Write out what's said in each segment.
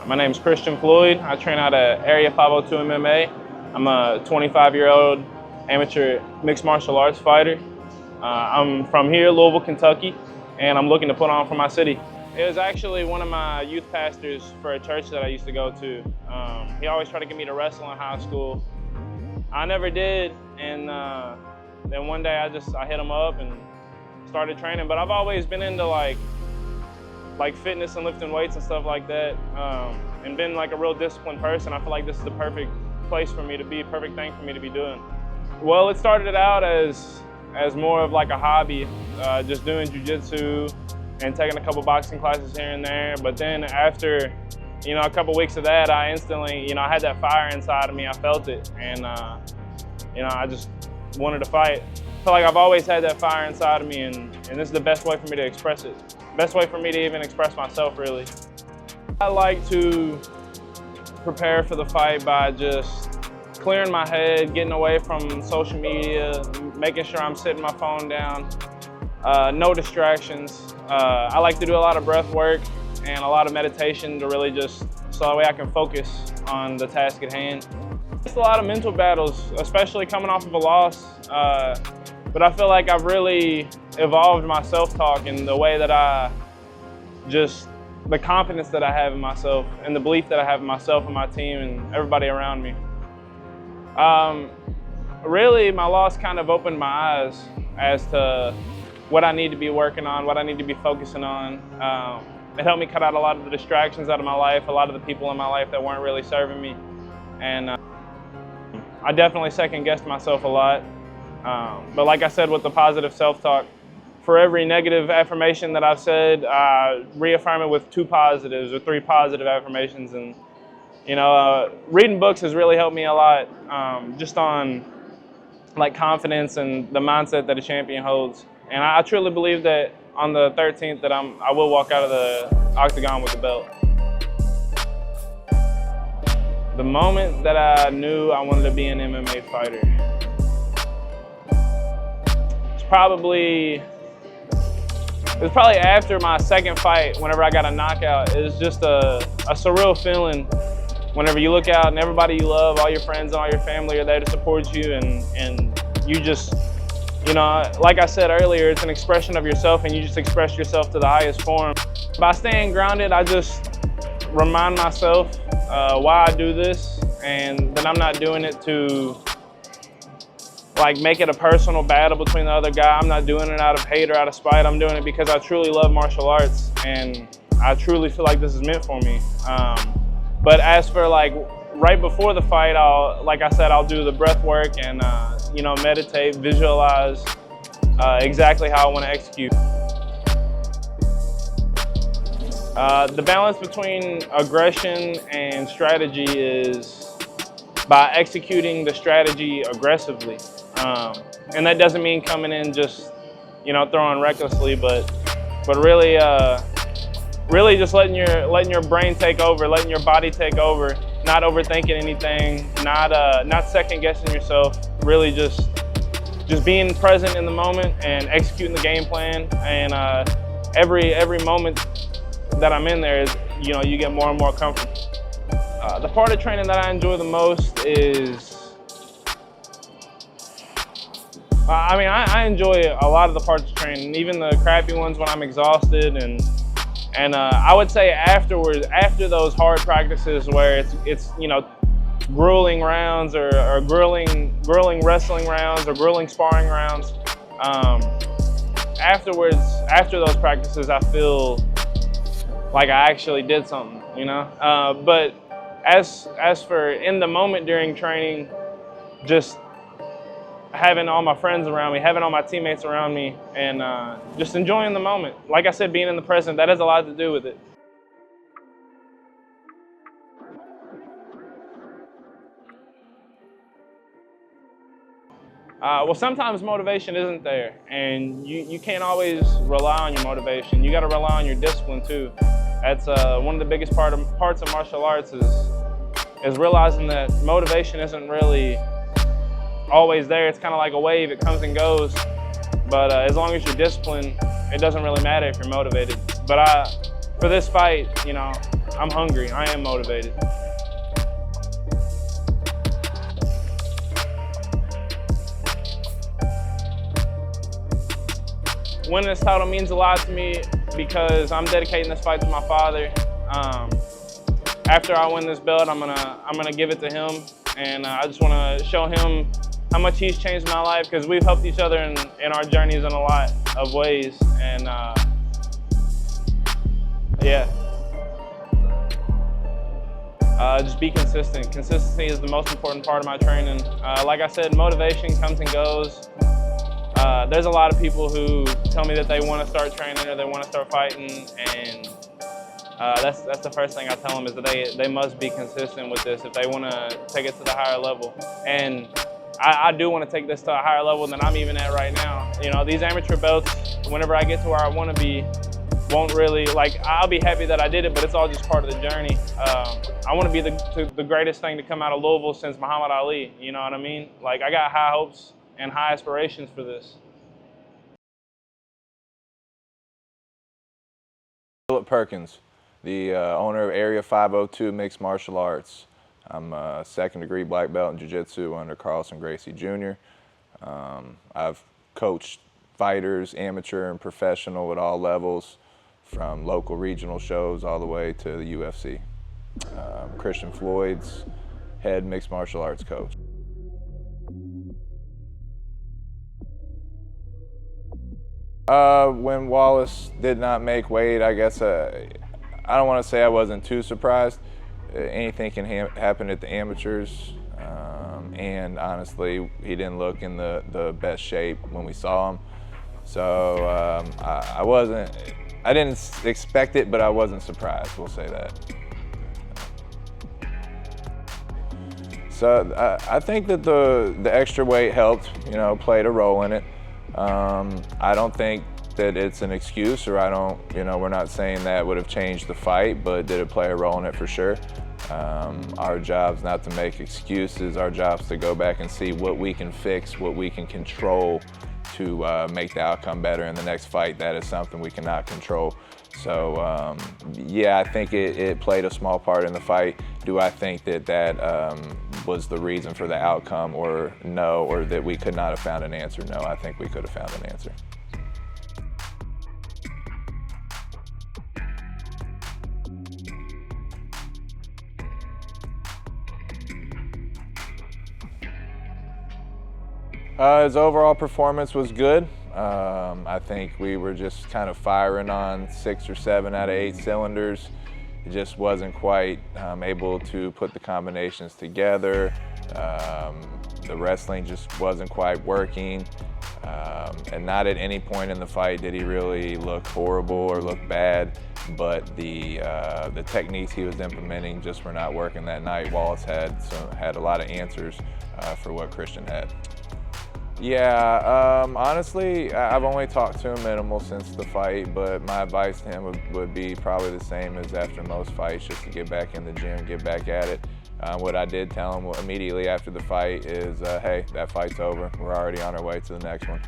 My name is Christian Floyd. I train out at Area 502 MMA. I'm a 25-year-old amateur mixed martial arts fighter. I'm from here, Louisville, Kentucky, and I'm looking to put on for my city. It was actually one of my youth pastors for a church that I used to go to. He always tried to get me to wrestle in high school. I never did, and then one day I hit him up and started training. But I've always been into like fitness and lifting weights and stuff like that, and been like a real disciplined person. I feel like this is the perfect place for me to be, perfect thing for me to be doing. Well, it started out as more of like a hobby, just doing jiu-jitsu and taking a couple boxing classes here and there. But then after, a couple weeks of that, I instantly, I had that fire inside of me. I felt it, and I just wanted to fight. I feel like I've always had that fire inside of me, and this is the best way for me to express it. Best way for me to even express myself, really. I like to prepare for the fight by just clearing my head, getting away from social media, making sure I'm sitting my phone down, no distractions. I like to do a lot of breath work and a lot of meditation to really just, so that way I can focus on the task at hand. It's a lot of mental battles, especially coming off of a loss. But I feel like I've really evolved my self-talk and the way that the confidence that I have in myself and the belief that I have in myself and my team and everybody around me. Really, my loss kind of opened my eyes as to what I need to be working on, what I need to be focusing on. It helped me cut out a lot of the distractions out of my life, a lot of the people in my life that weren't really serving me. And I definitely second-guessed myself a lot. But like I said, with the positive self-talk, for every negative affirmation that I've said, I reaffirm it with 2 positives or 3 positive affirmations. And reading books has really helped me a lot, just on like confidence and the mindset that a champion holds. And I truly believe that on the 13th that I will walk out of the octagon with the belt. The moment that I knew I wanted to be an MMA fighter, it was probably after my second fight, whenever I got a knockout. It was just a surreal feeling whenever you look out and everybody you love, all your friends and all your family are there to support you, and you just, like I said earlier, it's an expression of yourself, and you just express yourself to the highest form. By staying grounded, I just remind myself why I do this, and that I'm not doing it to make it a personal battle between the other guy. I'm not doing it out of hate or out of spite. I'm doing it because I truly love martial arts, and I truly feel like this is meant for me. But as for right before the fight, I'll do the breath work and meditate, visualize exactly how I want to execute. The balance between aggression and strategy is by executing the strategy aggressively. And that doesn't mean coming in just, throwing recklessly, but really, really just letting your brain take over, letting your body take over, not overthinking anything, not second guessing yourself, really just being present in the moment and executing the game plan. And every moment that I'm in there is, you get more and more comfortable. The part of training that I enjoy the most is, I enjoy a lot of the parts of training, even the crappy ones when I'm exhausted, and I would say afterwards, after those hard practices where it's grueling rounds or grueling wrestling rounds or grueling sparring rounds, afterwards, after those practices, I feel like I actually did something, But as for in the moment during training, just having all my friends around me, having all my teammates around me, and just enjoying the moment. Like I said, being in the present, that has a lot to do with it. Well, sometimes motivation isn't there, and you can't always rely on your motivation. You got to rely on your discipline too. That's one of the biggest parts of martial arts is realizing that motivation isn't really always there. It's kind of like a wave, it comes and goes. But as long as you're disciplined, it doesn't really matter if you're motivated. But for this fight, you know, I'm hungry. I am motivated. Winning this title means a lot to me because I'm dedicating this fight to my father. After I win this belt, I'm gonna give it to him, and I just want to show him how much he's changed my life, because we've helped each other in our journeys in a lot of ways. And yeah, just be consistent. Consistency is the most important part of my training. Like I said, motivation comes and goes. There's a lot of people who tell me that they want to start training or they want to start fighting, and that's the first thing I tell them, is that they must be consistent with this if they want to take it to the higher level. And I do want to take this to a higher level than I'm even at right now. You know, these amateur belts, whenever I get to where I want to be, won't really, like, I'll be happy that I did it, but it's all just part of the journey. I want to be the greatest thing to come out of Louisville since Muhammad Ali, you know what I mean? Like, I got high hopes and high aspirations for this. Philip Perkins, the owner of Area 502 Mixed Martial Arts. I'm a second-degree black belt in jiu-jitsu under Carlson Gracie Jr. I've coached fighters, amateur and professional at all levels, from local regional shows all the way to the UFC. Christian Floyd's head mixed martial arts coach. When Wallace did not make weight, I guess I don't want to say I wasn't too surprised. Anything can happen at the amateurs, and honestly, he didn't look in the best shape when we saw him. So I didn't expect it, but I wasn't surprised, we'll say that. So I think that the extra weight helped, you know, played a role in it. I don't think that it's an excuse, or we're not saying that would have changed the fight, but did it play a role in it? For sure. Our job's not to make excuses. Our job's to go back and see what we can fix, what we can control to make the outcome better in the next fight. That is something we cannot control. So yeah, I think it played a small part in the fight. Do I think that was the reason for the outcome, or no, or that we could not have found an answer? No, I think we could have found an answer. His overall performance was good. I think we were just kind of firing on 6 or 7 out of 8 cylinders. It just wasn't quite able to put the combinations together. The wrestling just wasn't quite working. And not at any point in the fight did he really look horrible or look bad, but the techniques he was implementing just were not working that night. Wallace had a lot of answers for what Christian had. Yeah, honestly, I've only talked to him minimal since the fight, but my advice to him would be probably the same as after most fights, just to get back in the gym, get back at it. What I did tell him immediately after the fight is, hey, that fight's over. We're already on our way to the next one.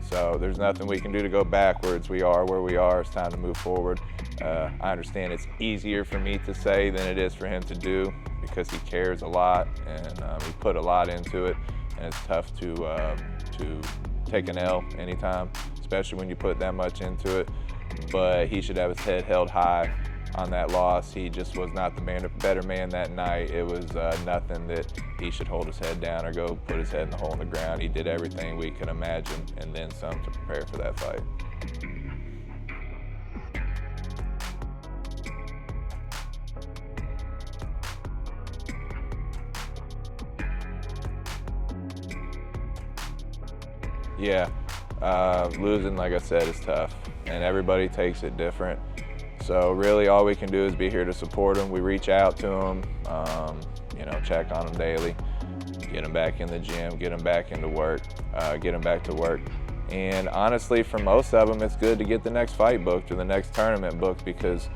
So there's nothing we can do to go backwards. We are where we are. It's time to move forward. I understand it's easier for me to say than it is for him to do, because he cares a lot and he put a lot into it. And it's tough to take an L anytime, especially when you put that much into it. But he should have his head held high on that loss. He just was not the better man that night. It was nothing that he should hold his head down or go put his head in the hole in the ground. He did everything we could imagine and then some to prepare for that fight. Yeah, losing, like I said, is tough, and everybody takes it different. So really all we can do is be here to support them. We reach out to them, check on them daily, get them back in the gym, get them back into work, get them back to work. And honestly, for most of them, it's good to get the next fight booked or the next tournament booked, because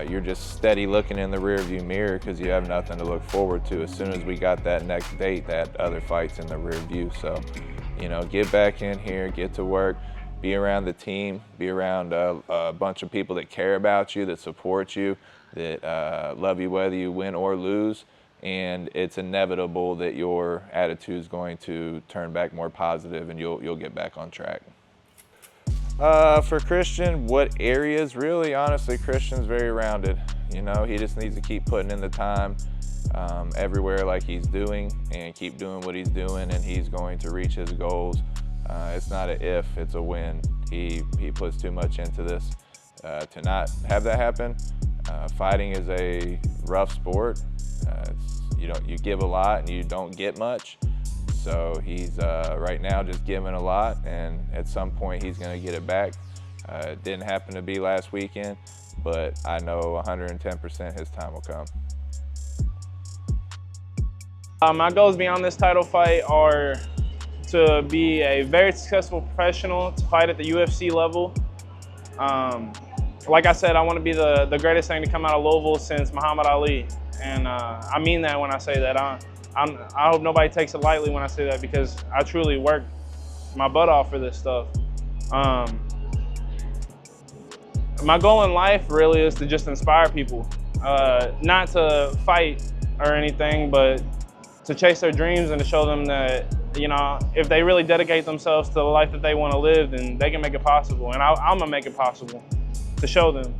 you're just steady looking in the rearview mirror because you have nothing to look forward to. As soon as we got that next date, that other fight's in the rear view. So, get back in here, get to work, be around the team, be around a bunch of people that care about you, that support you, that love you whether you win or lose, and it's inevitable that your attitude is going to turn back more positive and you'll get back on track. For Christian, what areas? Really, honestly, Christian's very rounded. You know, he just needs to keep putting in the time everywhere like he's doing, and keep doing what he's doing, and he's going to reach his goals. It's not an if, it's a when. He puts too much into this to not have that happen. Fighting is a rough sport. You give a lot and you don't get much. So he's right now just giving a lot, and at some point he's going to get it back. It didn't happen to be last weekend, but I know 110% his time will come. My goals beyond this title fight are to be a very successful professional, to fight at the UFC level. Like I said, I want to be the greatest thing to come out of Louisville since Muhammad Ali. And I mean that when I say that. I hope nobody takes it lightly when I say that, because I truly worked my butt off for this stuff. My goal in life really is to just inspire people. Not to fight or anything, but to chase their dreams and to show them that, you know, if they really dedicate themselves to the life that they want to live, then they can make it possible. And I'm gonna make it possible to show them.